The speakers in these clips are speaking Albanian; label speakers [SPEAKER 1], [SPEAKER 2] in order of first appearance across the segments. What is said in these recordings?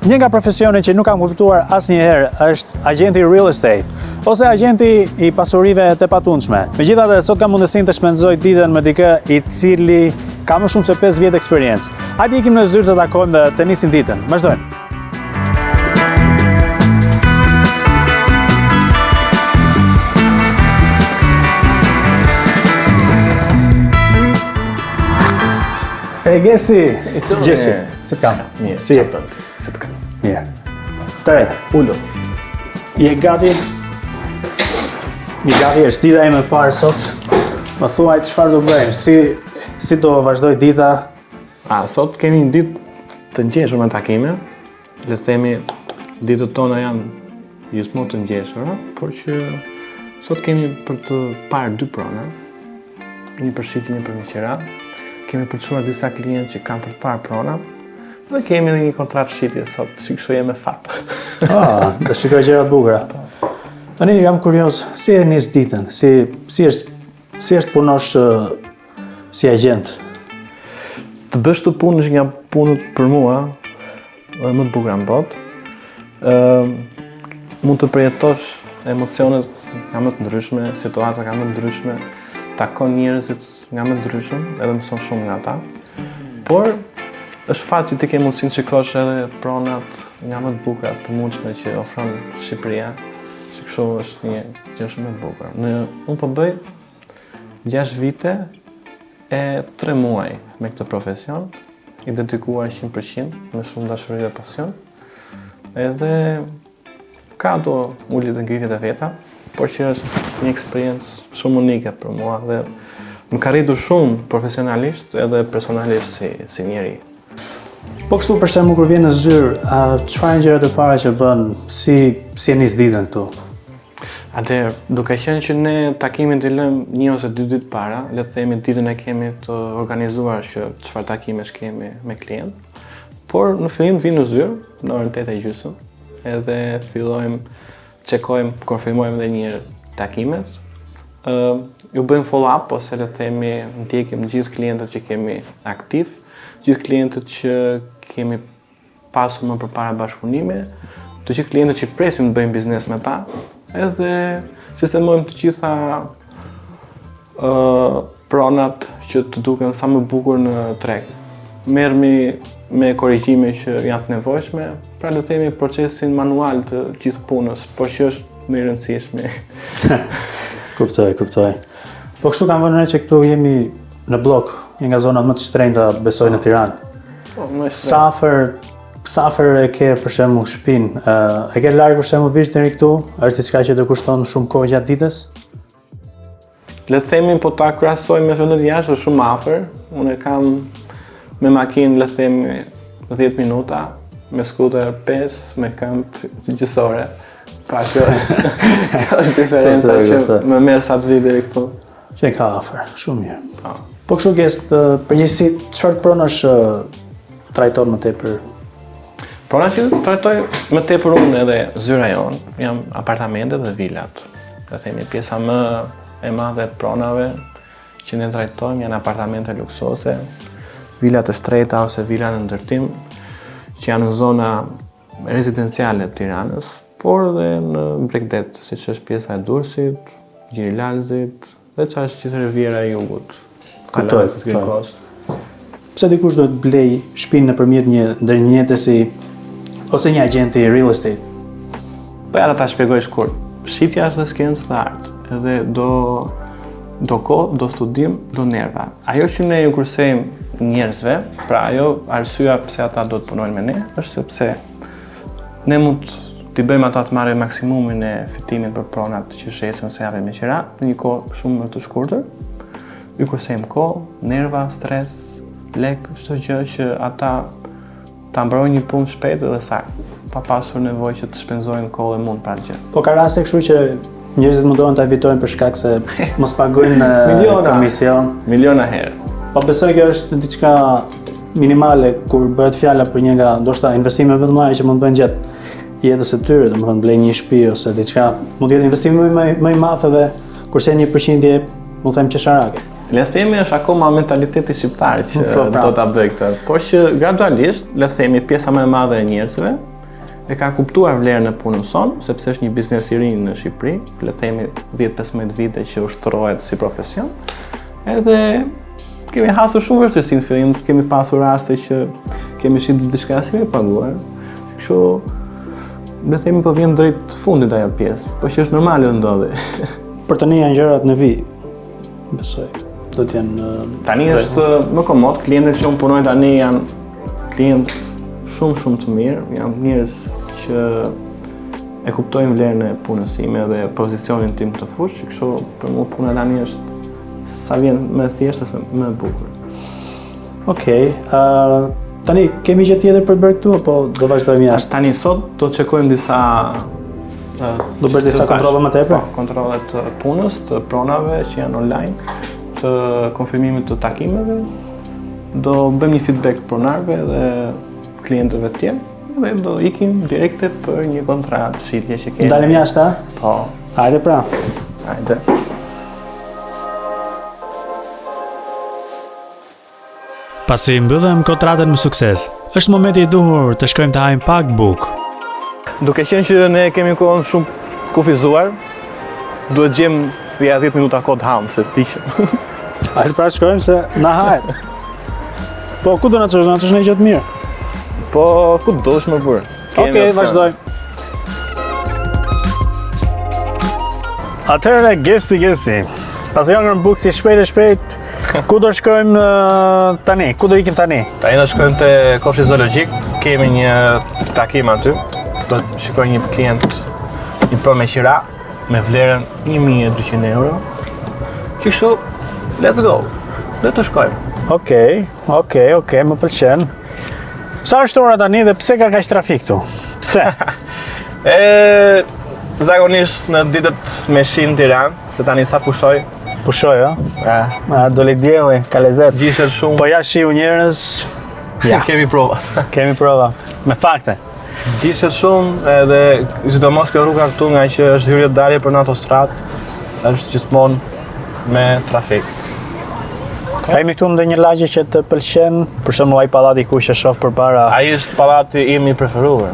[SPEAKER 1] Një nga profesionet që nuk kam kuptuar asnjëherë është agenti real estate ose agenti i pasurive të patundshme. Megjithatë, sot kam mundësinë të shpenzoj ditën me dikë i cili ka më shumë se 5 vjet eksperiencë. Hajde ikim në zyrë të takojmë dhe të nisim ditën. Vazhdojmë. Gesti, Gjesi, si të kam?
[SPEAKER 2] Mirë,
[SPEAKER 1] si e?
[SPEAKER 2] Si të kam?
[SPEAKER 1] Mirë. Tëre,
[SPEAKER 2] Ullo.
[SPEAKER 1] je gati? Je gati, është dita ime e parë sot. Më thuaj çfarë do bëjmë, si do vazhdoj dita?
[SPEAKER 2] Sot kemi një ditë të ngjeshur me takime. Le të themi, ditët tona janë gjithmonë të ngjeshura, por që sot kemi për të parë 2 prona. Një për shitje, një për miqëra. Kemi përçuar disa klientë që kanë për të parë prona dhe kemi edhe një kontratë shitje sot, si kështu jemi fat.
[SPEAKER 1] Dhe shikoj gjëra të bukura. Tani jam kurioz, si e nis ditën? Si është punosh si agent?
[SPEAKER 2] Të bësh të punë është nga punët për mua dhe më të bukura në botë. Mund të përjetosh emocionet nga më të ndryshme, situata nga më të ndryshme, takon njerëzit nga më të ndryshëm, edhe mëson shumë nga ata. Por është fat që ti ke mundësinë të shikosh edhe pronat nga më të bukura të mundshme që ofron Shqipëria, që kështu është një gjë shumë e bukur. Unë po bëj 6 vite e 3 muaj me këtë profesion, i dedikuar 100% me shumë dashuri dhe pasion. Edhe ka do uljet dhe ngritjet e veta, por që është një eksperiencë shumë unike për mua dhe më ka rritur shumë profesionalisht edhe personalisht si njeri.
[SPEAKER 1] Po kështu për shembull kur vjen në zyrë, çfarë gjërat e para që bën, si e nis ditën këtu?
[SPEAKER 2] Atëherë, duke qenë që ne takimin të lëmë 1 ose 2 ditë para, le të themi ditën e kemi të organizuar që çfarë takimesh kemi me klient, por në fillim vinë në zyrë, në orën 8:30, edhe fillojmë, çekojmë, konfirmojmë edhe një herë takimet. Ju bëjmë follow-up, ose le të themi ndjekim gjithë klientët që kemi aktiv, gjithë klientët që kemi pasur më përpara bashkëpunime, të gjithë klientët që presim të bëjmë biznes me ta, edhe sistemojmë të gjitha pronat që të duken sa më bukur në treg. Merremi me korrigjime që janë të nevojshme, pra le të themi procesin manual të gjithë punës, por që është më i rëndësishmi.
[SPEAKER 1] Kuptoj. Po kështu kam vënë që këtu jemi në blok, një nga zonat më të shtrenjta besoj në Tiranë. Sa afër e ke për shembull shtëpinë? E ke larg për shembull vish deri këtu? Është diçka që të kushton shumë kohë gjatë ditës?
[SPEAKER 2] Le të themi po ta krahasoj me vendet jashtë është shumë afër. Unë kam me makinë le të themi 10 minuta, me skuter 5, me këmbë gjysore. Pra kjo është diferenca që më merr sa të vi deri këtu.
[SPEAKER 1] Që ka afër, shumë mirë. Po kështu që përgjithësi çfarë pronash trajton më tepër?
[SPEAKER 2] Pronat që trajtoj më tepër unë edhe zyra jonë, jam apartamentet dhe vilat. Le të themi pjesa më e madhe e pronave që ne trajtojmë janë apartamente luksoze, vilat të shtrejta ose vila në ndërtim, që janë në zona rezidenciale të Tiranës, por edhe në Bregdet, siç është pjesa e Durrësit, Gjirilalzit dhe çfarë është gjithë Riviera e Jugut.
[SPEAKER 1] Kuptoj. Pse dikush do të blej shtëpinë nëpërmjet një ndërmjetësi ose një agenti real estate?
[SPEAKER 2] Po ja ta shpjegoj shkurt. Shitja është skencë të artë, edhe do kohë, do studim, do nerva. Ajo që ne ju kursejmë njerëzve, pra ajo arsyeja pse ata do të punojnë me ne, është sepse ne mund t'i bëjmë ata të marrin maksimumin e fitimit për pronat që shesin ose japin me qira, në një kohë shumë më të shkurtër. Ju kursejmë kohë, nerva, stres, lek, çdo gjë që ata ta mbrojnë një punë shpejt dhe saktë, pa pasur nevojë që të shpenzojnë kohë dhe mund për atë gjë.
[SPEAKER 1] Po ka raste kështu që njerëzit mundohen ta evitojnë për shkak se mos pagojnë komision.
[SPEAKER 2] Miliona herë.
[SPEAKER 1] Po besoj kjo është diçka minimale kur bëhet fjala për një nga ndoshta investime më të mëdha që mund të bëhen gjatë jetës së tyre, domethënë blej një shtëpi ose diçka, mund të jetë investimi më i madh edhe kurse 1% mund të them qesharake.
[SPEAKER 2] Le të themi është akoma mentaliteti shqiptar që do ta bëj këtë, por që gradualisht, le të themi pjesa më e madhe e njerëzve e ka kuptuar vlerën e punës son, sepse është një biznes i ri në Shqipëri, le të themi 10-15 vite që ushtrohet si profesion. Edhe kemi hasur shumë vështirësi në fillim, kemi pasur raste që kemi shitur diçka si me paguar. Kështu le të themi po vjen drejt fundit ajo pjesë, po që është normale të ndodhi.
[SPEAKER 1] Për tani janë gjërat në vi, besoj. Do të jenë
[SPEAKER 2] tani është më komod, klientët që unë punoj tani janë klientë shumë të mirë, janë njerëz që e kuptojnë vlerën e punës time dhe pozicionin tim të fuqë, kështu për mua puna tani është sa vjen më thjeshtë se më e bukur.
[SPEAKER 1] Okej, tani kemi gjë tjetër për të bërë këtu apo do vazhdojmë jashtë?
[SPEAKER 2] Tani sot do të checkojmë disa
[SPEAKER 1] do bësh disa kontrolle më tepër?
[SPEAKER 2] Po, kontrollet të punës, të pronave që janë online, të konfirmimit të takimeve. Do bëjmë një feedback pronarëve dhe klientëve të tjerë dhe do ikim direkte për një kontratë shitje që kemi.
[SPEAKER 1] Dalim jashtë, a?
[SPEAKER 2] Po.
[SPEAKER 1] Hajde pra.
[SPEAKER 2] Hajde.
[SPEAKER 1] Pasi mbyllëm kontratën me sukses, është momenti i duhur të shkojmë të hajmë pak bukë.
[SPEAKER 2] Duke qenë që ne kemi kohën shumë kufizuar, duhet gjejmë 10 minuta kohë të hamë se të ishim.
[SPEAKER 1] Hajde pra shkojmë se na hajt. Po ku do na çosh? Na çosh në gjë të mirë.
[SPEAKER 2] Po ku do të më burr.
[SPEAKER 1] Okej, vazhdojmë. Atëherë gesti. Pasi janë në bukë si shpejt, ku do shkojmë tani? Ku do ikim tani?
[SPEAKER 2] Tani do shkojmë te kofshi zoologjik. Kemi një takim aty. Do të shikoj një klient, një pronë me qira me vlerën 1200 euro. Kështu, let's go. Le të shkojmë.
[SPEAKER 1] Okej, më pëlqen. Sa është ora tani dhe pse ka kaq trafik këtu? Pse?
[SPEAKER 2] Zakonisht në ditët me shi në Tiranë, se tani sa pushoj.
[SPEAKER 1] Pushoj, a? Doli dielli, ka lezet.
[SPEAKER 2] Gjiset shumë.
[SPEAKER 1] Po ja shiu njerëz.
[SPEAKER 2] Ja, kemi provat.
[SPEAKER 1] Kemi prova, me fakte.
[SPEAKER 2] Gjiset shumë edhe sidomos kjo rruga këtu nga që është hyrje dalje për në autostradë, është gjithmonë me trafik.
[SPEAKER 1] Ka jemi këtu ndonjë lagje që të pëlqen, për shembull ai pallati ku që shoh përpara.
[SPEAKER 2] Ai është pallati im i preferuar.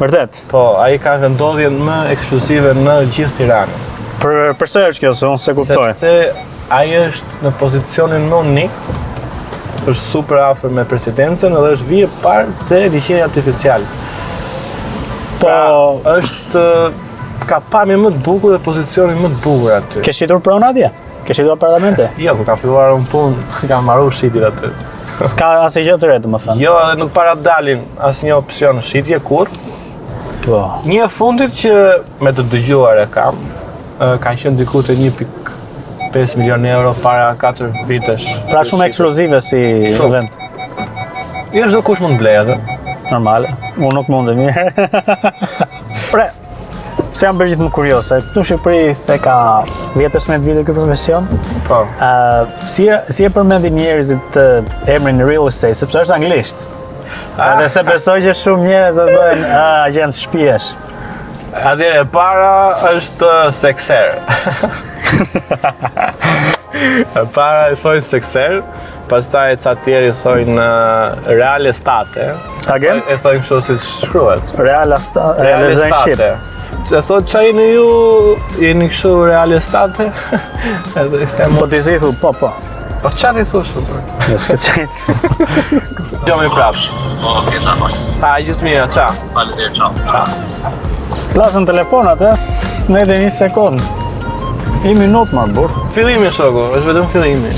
[SPEAKER 1] Vërtet?
[SPEAKER 2] Po, ai ka vendodhjen më ekskluzive në gjithë Tiranën.
[SPEAKER 1] Përse është kjo, se unë se kuptoj?
[SPEAKER 2] Sepse ai është në pozicionin më unik, është super afër me presidencën edhe është vije parë te liçeni artificial. Po, është ka pamje më të bukur dhe pozicionin më të bukur aty.
[SPEAKER 1] Ke shitur pronë atje? Ke shitur apartamente?
[SPEAKER 2] Jo, kur kam filluar unë punë, kam marrur shitjet aty.
[SPEAKER 1] S'ka asnjë gjë të re, domethënë.
[SPEAKER 2] Jo, edhe nuk para dalin asnjë opsion shitje kurrë.
[SPEAKER 1] Po.
[SPEAKER 2] Një e fundit që me të dëgjuar e kam, ka qenë diku te 1.5 milion euro para 4 vitesh.
[SPEAKER 1] Pra shumë ekskluzive si vend.
[SPEAKER 2] Jo çdo kush mund blej atë.
[SPEAKER 1] Normale, unë nuk mund e mirë. Pre, se jam bërë gjithë më kurios, këtu në Shqipëri the ka 10-15 vite këtë profesion.
[SPEAKER 2] Po.
[SPEAKER 1] Si e përmendin njerëzit emrin real estate, sepse është anglisht. Edhe se besoj që shumë njerëz e bëjnë agent shtëpiesh.
[SPEAKER 2] Atëherë e para është sekser. E para e thojnë sekser, pastaj ca tjerë i thojnë real estate.
[SPEAKER 1] Agent?
[SPEAKER 2] E thojnë kështu si shkruhet.
[SPEAKER 1] Real estate.
[SPEAKER 2] E thot që jeni ju, jeni kështu real estate?
[SPEAKER 1] Po t'i zi thu, po.
[SPEAKER 2] Po qatë i thush?
[SPEAKER 1] Jo, s'ke qenë.
[SPEAKER 2] Jo me prapë.
[SPEAKER 3] Po, këta hosh.
[SPEAKER 2] Gjithë mira, qa.
[SPEAKER 3] Faleminderit, ciao.
[SPEAKER 1] Klasën telefonat, ne dhe një sekundë. Një minutë marë burë.
[SPEAKER 2] Fillimi shoku, është vetëm fillimi.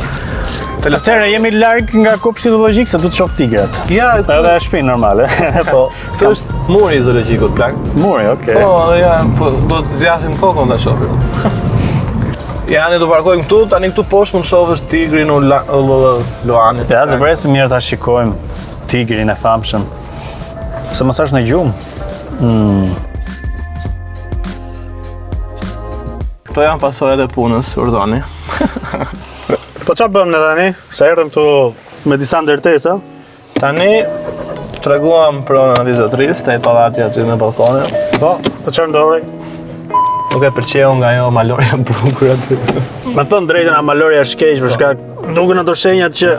[SPEAKER 1] Atëherë jemi larg nga kopshti zoologjik se du të shoh tigrat.
[SPEAKER 2] Ja,
[SPEAKER 1] edhe shtëpi normale. Po,
[SPEAKER 2] se është muri i zoologjikut plak.
[SPEAKER 1] Muri, okay.
[SPEAKER 2] Po, ja, po do të zgjasim kokën ta shohim. Ja, ne do parkojmë këtu, tani këtu poshtë mund shohësh tigrin Luanit.
[SPEAKER 1] Ja, të presim mirë ta shikojmë tigrin e famshëm. Se mos është në gjumë.
[SPEAKER 2] Këto janë pasojat e punës, urdhoni.
[SPEAKER 1] Po çfarë bëm ne tani? Se erdhëm këtu me disa ndërtesa.
[SPEAKER 2] Tani treguam pronën analizatris te pallati aty me balkone.
[SPEAKER 1] Po çfarë ndodhi?
[SPEAKER 2] Nuk e pëlqeu nga ajo malorja bukur aty.
[SPEAKER 1] Me thënë drejtën, malorja është keq për shkak duken ato shenjat që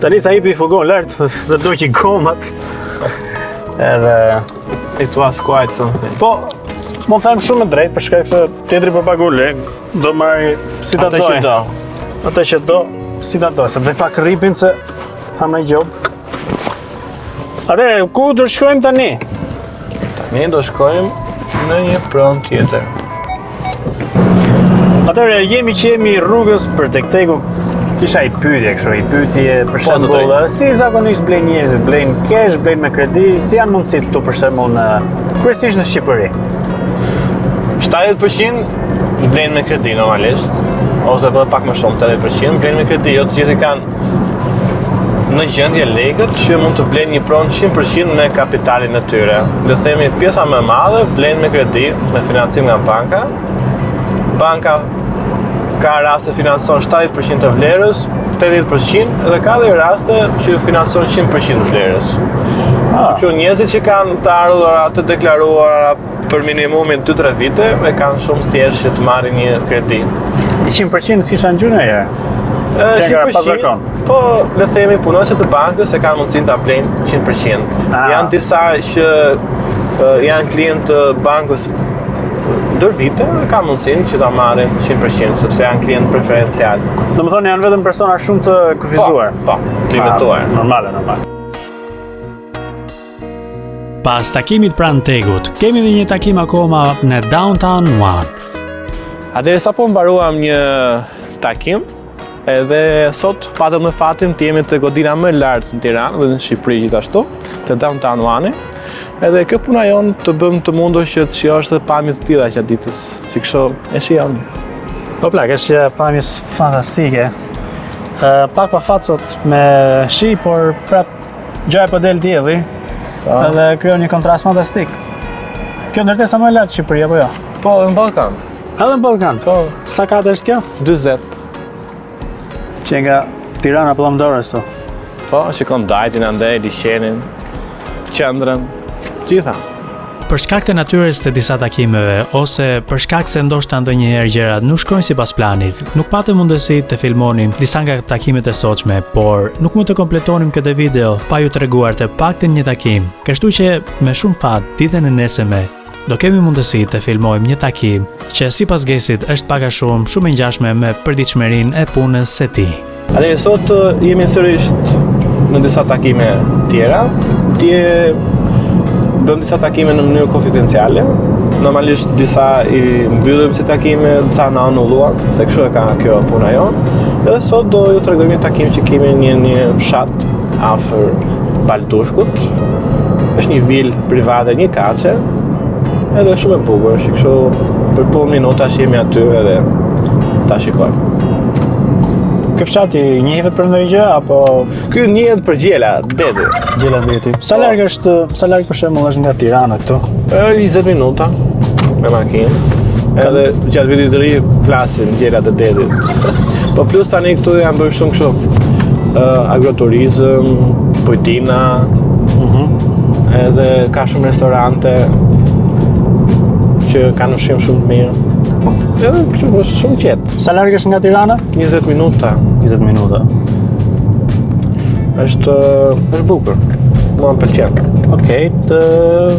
[SPEAKER 1] tani sa hipi fugon lart dhe doqi gomat. Edhe
[SPEAKER 2] It was quite something.
[SPEAKER 1] Po, më them shumë drejt për shkak se tjetri për pagu lek, do marri si ta doj. Atë që do, si ta doj, se vej pak rripin se ha me gjob. Atëre, ku do shkojmë tani?
[SPEAKER 2] Tani do shkojmë në një pronë tjetër.
[SPEAKER 1] Atëre, jemi rrugës për tek teku. Kisha i pyetje për shembull, si zakonisht blejnë njerëzit, blejnë cash, blejnë me kredi, si janë mundësit këtu për shembull kryesisht në Shqipëri?
[SPEAKER 2] 70% blejnë me kredi normalisht, ose edhe pak më shumë, 80% blejnë me kredi, jo të gjithë kanë në gjendje legët që mund të blejnë një pronë 100% në kapitalin e tyre. Dhe themi pjesa më e madhe blejnë me kredi, me financim nga banka. Banka ka raste financon 70% të vlerës, 80% dhe ka dhe raste që financon 100% të vlerës. Që njerëzit që kanë të ardhura të deklaruara për minimumin 2-3 vite e kanë shumë thjesht që të marrin një kredi.
[SPEAKER 1] 100% si shanë gjynë e jere?
[SPEAKER 2] 100%, po le themi punonësit të bankës e kanë mundësin të blejnë 100%. Janë disa që janë klient të bankës ndër vite dhe ka mundësin që ta marrin 100% sepse janë klient preferencial.
[SPEAKER 1] Do më thonë janë vetëm persona shumë të kufizuar?
[SPEAKER 2] Po, të limituar.
[SPEAKER 1] Normale. Pas takimit pranë tegut, kemi dhe një takim akoma në Downtown One.
[SPEAKER 2] Atëherë sapo mbaruam një takim, edhe sot patëm në fatin të jemi të godina më lartë në Tiranë dhe në Shqipëri gjithashtu, të Downtown One. Edhe kjo puna jonë të bëm të mundur që të shijosh dhe pamjet të tilla gjatë ditës, si kështu e shijoni.
[SPEAKER 1] Po plak, është pamjes fantastike. Pak pa fatsot me shi, por prap gjaj po del dielli. Edhe krijon një kontrast fantastik. Kjo ndërtesa më e lartë Shqipëri apo jo?
[SPEAKER 2] Po, në Ballkan.
[SPEAKER 1] Edhe në Ballkan.
[SPEAKER 2] Po.
[SPEAKER 1] Sa katë është kjo?
[SPEAKER 2] 40.
[SPEAKER 1] Që nga Tirana për Lëmdorës to.
[SPEAKER 2] Po, shikon Dajtin andej, Liçenin, Qendrën, gjitha.
[SPEAKER 1] Për shkak të natyrës të disa takimeve, ose për shkak se ndoshta ndonjëherë gjërat nuk shkojnë sipas planit, nuk patëm mundësi të filmonim disa nga takimet e sotshme, por nuk mund të kompletonim këtë video pa ju treguar të paktën një takim. Kështu që me shumë fat, ditën e nesërme do kemi mundësi të filmojmë një takim që sipas Gesit është pak a shumë e ngjashme me përditshmërinë e punës së tij.
[SPEAKER 2] Atëherë sot jemi sërish në disa takime tjera. Bëm disa takime në mënyrë konfidenciale. Normalisht disa i mbyllim si takime, disa na anulluan, se kështu e ka kjo puna jonë. Edhe sot do ju tregoj një takim që kemi në një fshat afër Baldushkut. Është një vilë private, një kaçe. Edhe shumë e bukur, kështu për po minuta jemi aty edhe ta shikojmë.
[SPEAKER 1] Ky fshati njihet për ndonjë gjë apo
[SPEAKER 2] ky njihet për Gjela, deti.
[SPEAKER 1] Gjela deti. Sa larg për shembull është nga Tirana këtu?
[SPEAKER 2] 20 minuta me makinë. Edhe gjatë vitit të ri flasin Gjelat e detit. Po plus tani këtu janë bërë shumë kështu agroturizëm, pujtina. Edhe ka shumë restorante që kanë ushqim shumë të mirë. Edhe është shumë qetë.
[SPEAKER 1] Sa larg është nga Tirana?
[SPEAKER 2] 20 minuta.
[SPEAKER 1] 20 minuta.
[SPEAKER 2] Është bukur. Mua më pëlqen.
[SPEAKER 1] Okej,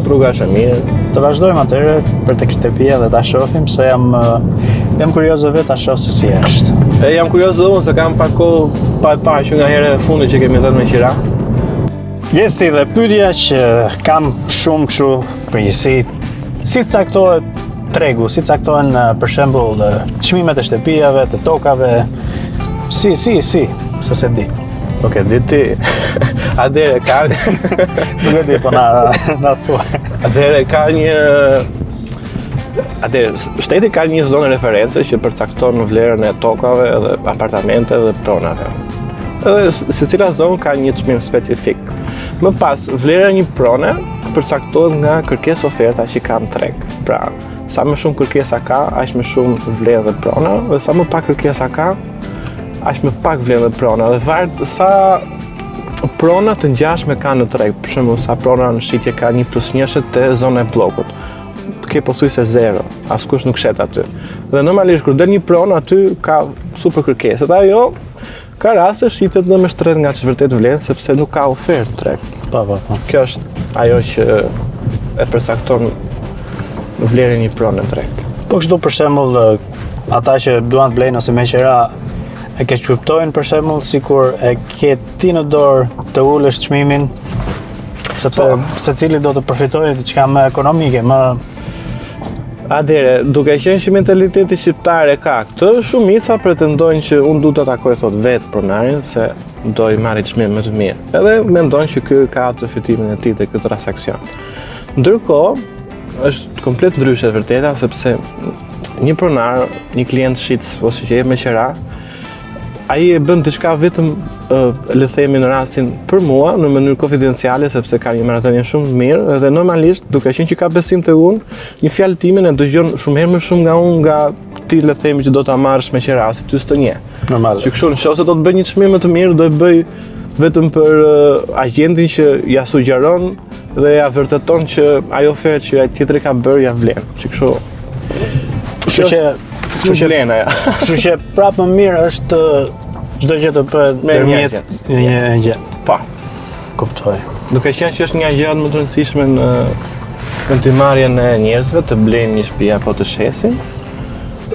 [SPEAKER 2] rruga është e mirë.
[SPEAKER 1] Të vazhdojmë atëherë për tek shtëpia dhe ta shohim se jam kurioz vetë ta shoh se si është.
[SPEAKER 2] Jam kurioz edhe unë se kam pak kohë pa e parë që nga herë e fundit që kemi dhënë me qira.
[SPEAKER 1] Gjesti dhe pyetja që kam shumë kështu përgjithësi, si caktohet tregu, si caktohen për shembull çmimet e shtëpiave, të tokave, si, se di.
[SPEAKER 2] Oke, diti, atëherë ka...
[SPEAKER 1] Nuk e di, po na thua.
[SPEAKER 2] Atëherë ka një... Shteti ka një zonë reference që përcakton vlerën e tokave dhe apartamente dhe pronave. Edhe secila zonë ka një çmim specifik. Më pas, vlera e një prone përcaktohet nga kërkesë oferta që ka në treg. Pra, sa më shumë kërkesa ka, aq më shumë vlerë dhe prona, dhe sa më pak kërkesa ka, aq më pak vlerë dhe prona. Dhe varet sa prona të ngjashme ka në treg. Për shembull, sa prona në shitje ka 1+1 te zona e bllokut. Ke pothuajse 0, askush nuk shet aty. Dhe normalisht kur del një pronë aty ka super kërkesë. Dhe ajo ka raste shitet dhe më shtret nga që vërtet vlen sepse nuk ka ofertë në treg.
[SPEAKER 1] Po.
[SPEAKER 2] Kjo është ajo që e përcakton vlerën një pronë drejt.
[SPEAKER 1] Po kështu për shembull ata që duan të blejnë ose me qera e ke shqyrtojnë për shembull sikur e ke ti në dorë të ulësh çmimin sepse secili do të përfitojë diçka më ekonomike, më
[SPEAKER 2] Adere, duke qenë që mentaliteti shqiptar e ka këtë, shumica pretendojnë që unë du të takoj thot vetë pronarin se do i marri çmim më të mirë. Edhe mendojnë që ky ka atë fitimin e tij te ky transaksion. Ndërkohë, është komplet ndryshe e vërteta sepse një pronar, një klient shitës ose që jep me qera, ai e bën diçka vetëm le të themi në rastin për mua në mënyrë konfidenciale sepse ka një marrëdhënie shumë të mirë dhe normalisht duke qenë që ka besim te unë, një fjalë time e dëgjon shumë herë më shumë nga unë nga ti le të themi që do ta marrësh me qera ose ty s'të njeh.
[SPEAKER 1] normal.
[SPEAKER 2] Që kështu nëse do të bëj një çmim më të mirë do e bëj vetëm për agentin që ja sugjeron dhe ja vërteton që ajo ofertë që ai tjetri ka bërë ja vlen. Që kështu.
[SPEAKER 1] Kështu që
[SPEAKER 2] vlen ajo.
[SPEAKER 1] Kështu që prapë më mirë është çdo gjë të bëhet ndërmjet një gjë.
[SPEAKER 2] Po.
[SPEAKER 1] Kuptoj.
[SPEAKER 2] Duke qenë që është një gjë më të rëndësishme në ndërmarrjen e njerëzve të blejnë një shtëpi apo të shesin,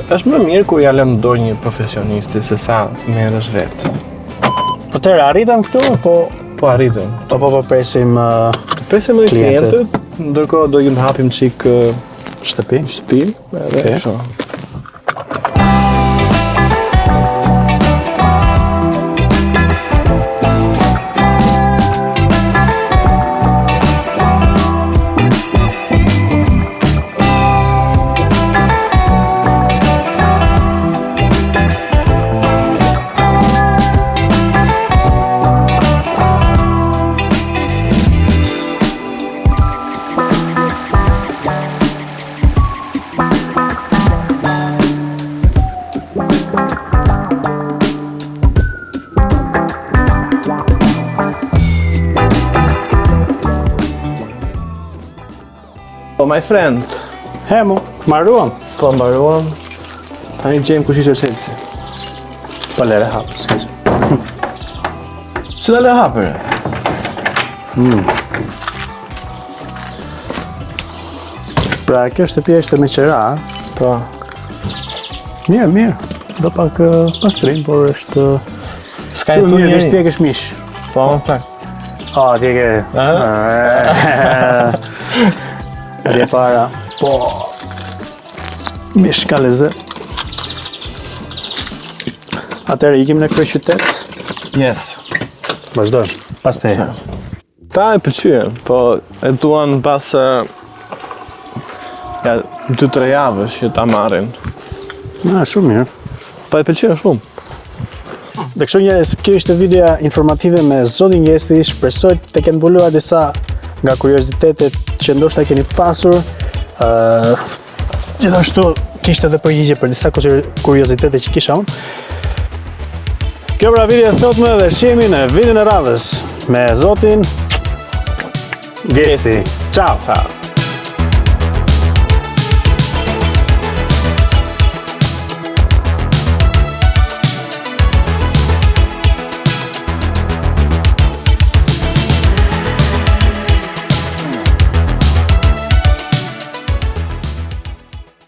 [SPEAKER 2] është më mirë kur ja lën në dorë një profesionisti se sa merresh vetë.
[SPEAKER 1] Atëherë arritëm këtu
[SPEAKER 2] Po arritëm.
[SPEAKER 1] po presim
[SPEAKER 2] Presim edhe klientët, ndërkohë do ju hapim çik
[SPEAKER 1] shtëpi.
[SPEAKER 2] shtëpi, edhe
[SPEAKER 1] Okay.
[SPEAKER 2] kështu. Po my friend,
[SPEAKER 1] Hemu, marruam.
[SPEAKER 2] po mbaruam. Tani gjejmë kush ishte Chelsea.
[SPEAKER 1] Po lere hap, s'ka gjë.
[SPEAKER 2] Që dalë hapër?
[SPEAKER 1] Pra kjo shtëpia ishte me qera,
[SPEAKER 2] Po.
[SPEAKER 1] mirë. Do pak pastrim, por është
[SPEAKER 2] S'ka
[SPEAKER 1] shumë
[SPEAKER 2] jetu
[SPEAKER 1] mirë,
[SPEAKER 2] njeri.
[SPEAKER 1] është pjekësh mish.
[SPEAKER 2] Po, në fakt.
[SPEAKER 1] Atje ke. Atje para. Po. Mish ka lezet. Atëherë ikim në kryeqytet.
[SPEAKER 2] Yes.
[SPEAKER 1] Vazhdo. Pas te.
[SPEAKER 2] Ta e pëlqyen, po e duan pas 2-3 javësh që ta marrin.
[SPEAKER 1] Shumë mirë.
[SPEAKER 2] Po e pëlqyen shumë.
[SPEAKER 1] Dhe kështu njerëz, kjo ishte videoja informative me zotin Gjesti. Shpresoj të kenë mbuluar disa nga kuriozitetet që ndoshta keni pasur. Gjithashtu kishte edhe përgjigje për disa kuriozitete që kisha unë. Kjo pra videoja sotme dhe shihemi në videon e radhës me zotin Gjesti. Ciao.